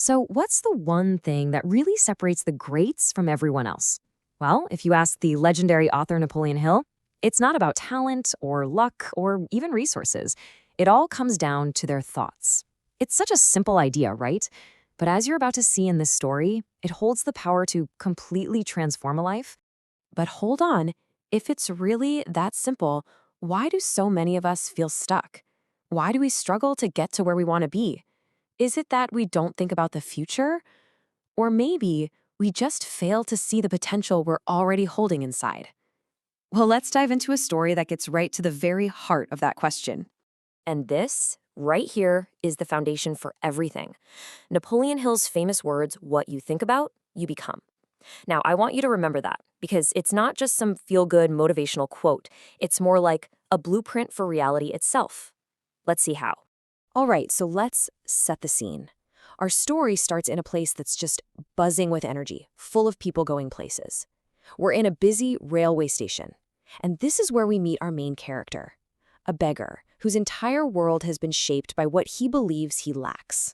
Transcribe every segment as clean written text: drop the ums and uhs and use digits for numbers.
So, what's the one thing that really separates the greats from everyone else? Well, if you ask the legendary author Napoleon Hill, it's not about talent or luck or even resources. It all comes down to their thoughts. It's such a simple idea, right? But as you're about to see in this story, it holds the power to completely transform a life. But hold on, if it's really that simple, why do so many of us feel stuck? Why do we struggle to get to where we want to be? Is it that we don't think about the future? Or maybe we just fail to see the potential we're already holding inside? Well, let's dive into a story that gets right to the very heart of that question. And this, right here, is the foundation for everything. Napoleon Hill's famous words, "What you think about, you become." Now, I want you to remember that because it's not just some feel-good motivational quote. It's more like a blueprint for reality itself. Let's see how. All right, so let's set the scene. Our story starts in a place that's just buzzing with energy, full of people going places. We're in a busy railway station, and this is where we meet our main character, a beggar whose entire world has been shaped by what he believes he lacks.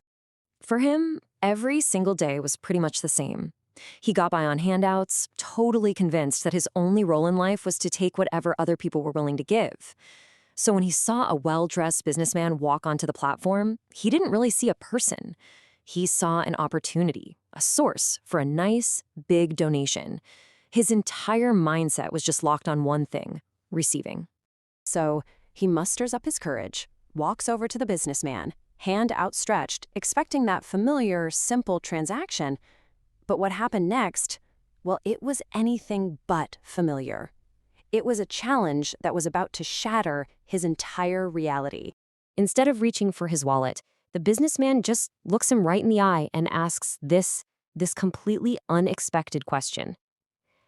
For him, every single day was pretty much the same. He got by on handouts, totally convinced that his only role in life was to take whatever other people were willing to give. So when he saw a well-dressed businessman walk onto the platform, he didn't really see a person. He saw an opportunity, a source for a nice, big donation. His entire mindset was just locked on one thing: receiving. So he musters up his courage, walks over to the businessman, hand outstretched, expecting that familiar, simple transaction. But what happened next? Well, it was anything but familiar. It was a challenge that was about to shatter his entire reality. Instead of reaching for his wallet, the businessman just looks him right in the eye and asks this completely unexpected question.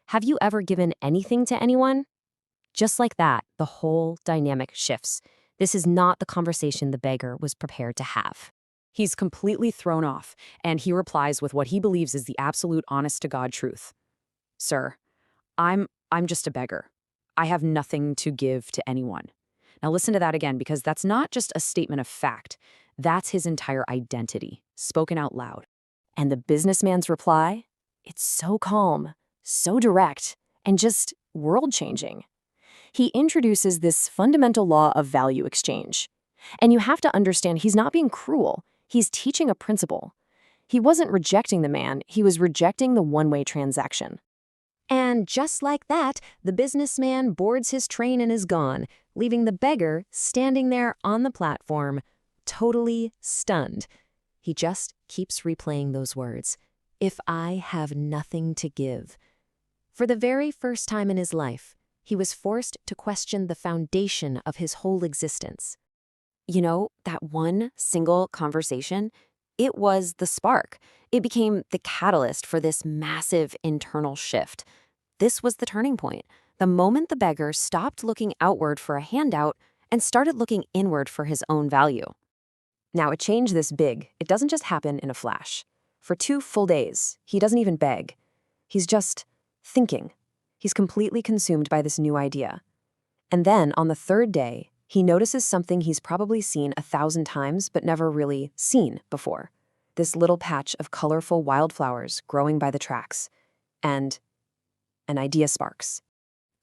Have you ever given anything to anyone? Just like that, the whole dynamic shifts. This is not the conversation the beggar was prepared to have. He's completely thrown off, and he replies with what he believes is the absolute honest-to-God truth. Sir, I'm just a beggar. I have nothing to give to anyone. Now listen to that again, because that's not just a statement of fact. That's his entire identity, spoken out loud. And the businessman's reply? It's so calm, so direct, and just world-changing. He introduces this fundamental law of value exchange. And you have to understand, he's not being cruel. He's teaching a principle. He wasn't rejecting the man, he was rejecting the one-way transaction. And just like that, the businessman boards his train and is gone, leaving the beggar standing there on the platform, totally stunned. He just keeps replaying those words. If I have nothing to give. For the very first time in his life, he was forced to question the foundation of his whole existence. You know, that one single conversation, it was the spark. It became the catalyst for this massive internal shift. This was the turning point, the moment the beggar stopped looking outward for a handout and started looking inward for his own value. Now, a change this big, it doesn't just happen in a flash. For 2 full days, he doesn't even beg. He's just thinking. He's completely consumed by this new idea. And then, on the 3rd day, he notices something he's probably seen 1,000 times but never really seen before. This little patch of colorful wildflowers growing by the tracks. And an idea sparks.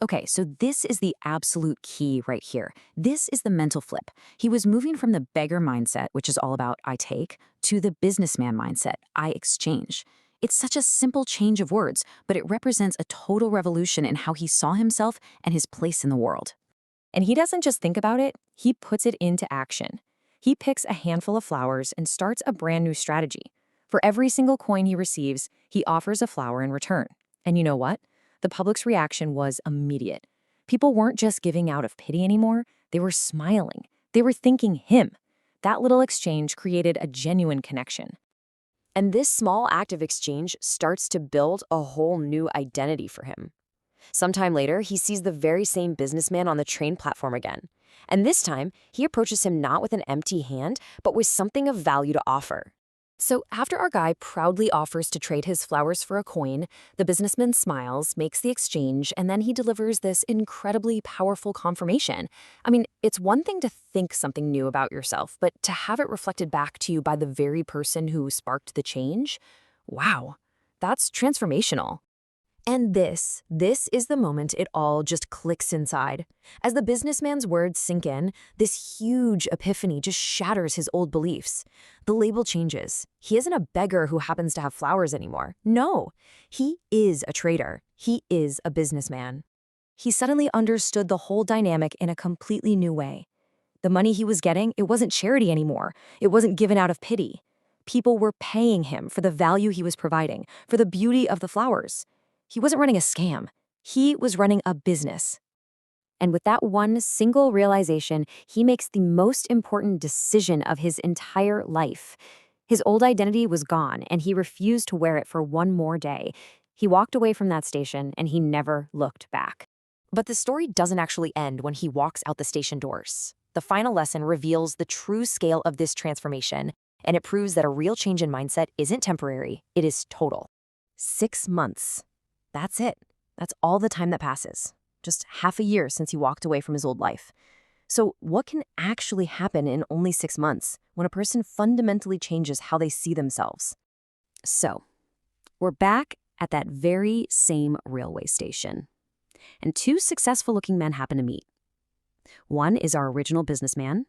Okay, so this is the absolute key right here. This is the mental flip. He was moving from the beggar mindset, which is all about I take, to the businessman mindset, I exchange. It's such a simple change of words, but it represents a total revolution in how he saw himself and his place in the world. And he doesn't just think about it, he puts it into action. He picks a handful of flowers and starts a brand new strategy. For every single coin he receives, he offers a flower in return. And you know what? The public's reaction was immediate. People weren't just giving out of pity anymore, they were smiling. They were thanking him. That little exchange created a genuine connection. And this small act of exchange starts to build a whole new identity for him. Sometime later, he sees the very same businessman on the train platform again. And this time, he approaches him not with an empty hand, but with something of value to offer. So, after our guy proudly offers to trade his flowers for a coin, the businessman smiles, makes the exchange, and then he delivers this incredibly powerful confirmation. I mean, it's one thing to think something new about yourself, but to have it reflected back to you by the very person who sparked the change? Wow, that's transformational. And this is the moment it all just clicks inside. As the businessman's words sink in, this huge epiphany just shatters his old beliefs. The label changes. He isn't a beggar who happens to have flowers anymore. No, he is a trader. He is a businessman. He suddenly understood the whole dynamic in a completely new way. The money he was getting, it wasn't charity anymore. It wasn't given out of pity. People were paying him for the value he was providing, for the beauty of the flowers. He wasn't running a scam. He was running a business. And with that one single realization, he makes the most important decision of his entire life. His old identity was gone, and he refused to wear it for one more day. He walked away from that station, and he never looked back. But the story doesn't actually end when he walks out the station doors. The final lesson reveals the true scale of this transformation, and it proves that a real change in mindset isn't temporary, it is total. 6 months. That's it. That's all the time that passes. Just half a year since he walked away from his old life. So what can actually happen in only 6 months when a person fundamentally changes how they see themselves? So, we're back at that very same railway station. And two successful-looking men happen to meet. One is our original businessman.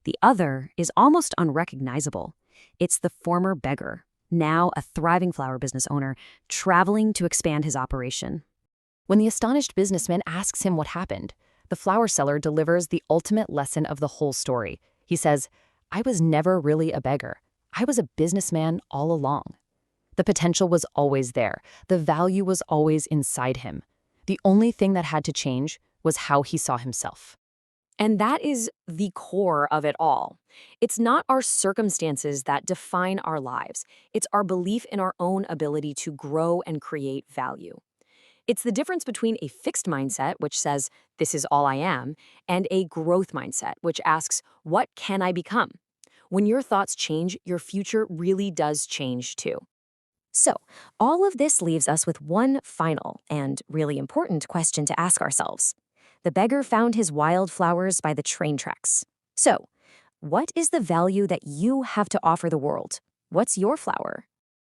The other is almost unrecognizable. It's the former beggar, now a thriving flower business owner, traveling to expand his operation. When the astonished businessman asks him what happened, the flower seller delivers the ultimate lesson of the whole story. He says, "I was never really a beggar. I was a businessman all along." The potential was always there. The value was always inside him. The only thing that had to change was how he saw himself. And that is the core of it all. It's not our circumstances that define our lives. It's our belief in our own ability to grow and create value. It's the difference between a fixed mindset, which says, "This is all I am," and a growth mindset, which asks, "What can I become?" When your thoughts change, your future really does change too. So, all of this leaves us with one final and really important question to ask ourselves. The beggar found his wildflowers by the train tracks. So, what is the value that you have to offer the world? What's your flower?